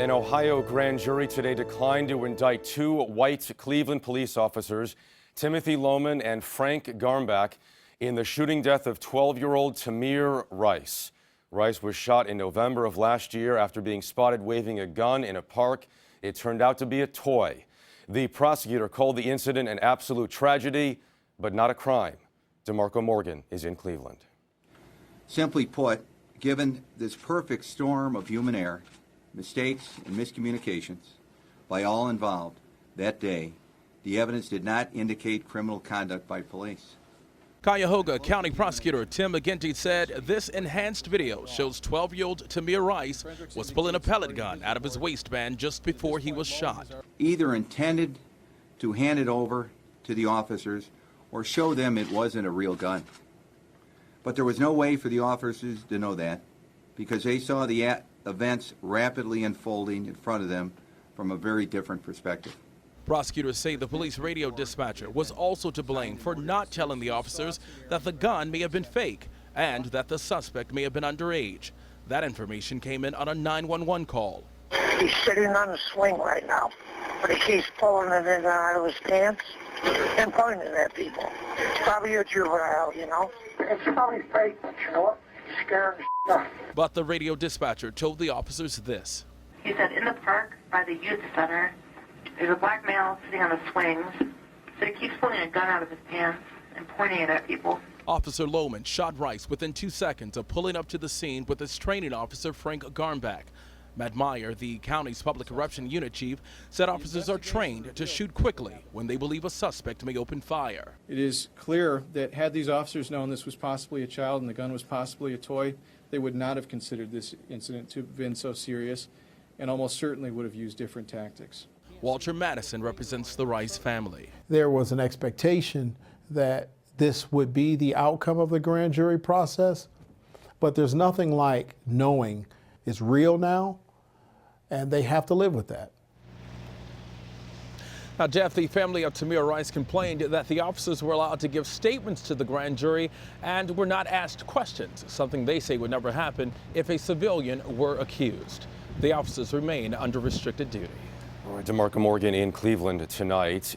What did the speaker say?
An Ohio grand jury today declined to indict two white Cleveland police officers, Timothy Lohman and Frank Garmbach, in the shooting death of 12-year-old Tamir Rice. Rice was shot in November of last year after being spotted waving a gun in a park. It turned out to be a toy. The prosecutor called the incident an absolute tragedy, but not a crime. DeMarco Morgan is in Cleveland. Simply put, given this perfect storm of human error, mistakes and miscommunications by all involved that day, the evidence did not indicate criminal conduct by police. Cuyahoga County Prosecutor Tim McGinty said this enhanced video shows 12-year-old Tamir Rice was pulling a pellet gun out of his waistband just before he was shot. Either intended to hand it over to the officers or show them it wasn't a real gun. But there was no way for the officers to know that because they saw the events rapidly unfolding in front of them from a very different perspective. Prosecutors say the police radio dispatcher was also to blame for not telling the officers that the gun may have been fake and that the suspect may have been underage. That information came in on a 911 call. He's sitting on the swing right now, but he keeps pulling it in out of his pants and pointing it at people. It's probably a juvenile, you know. It's probably fake, but you know what? He's scared the shit. But the radio dispatcher told the officers this. He said in the park by the youth center, there's a black male sitting on the swings, so he keeps pulling a gun out of his pants and pointing it at people. Officer Lohman shot Rice within 2 seconds of pulling up to the scene with his training officer Frank Garmbach. Matt Meyer, the county's public corruption unit chief, said officers are trained to shoot quickly when they believe a suspect may open fire. It is clear that had these officers known this was possibly a child and the gun was possibly a toy, they would not have considered this incident to have been so serious and almost certainly would have used different tactics. Walter Madison represents the Rice family. There was an expectation that this would be the outcome of the grand jury process, but there's nothing like knowing it's real now, and they have to live with that. Now, Jeff, the family of Tamir Rice complained that the officers were allowed to give statements to the grand jury and were not asked questions, something they say would never happen if a civilian were accused. The officers remain under restricted duty. All right, DeMarco Morgan in Cleveland tonight.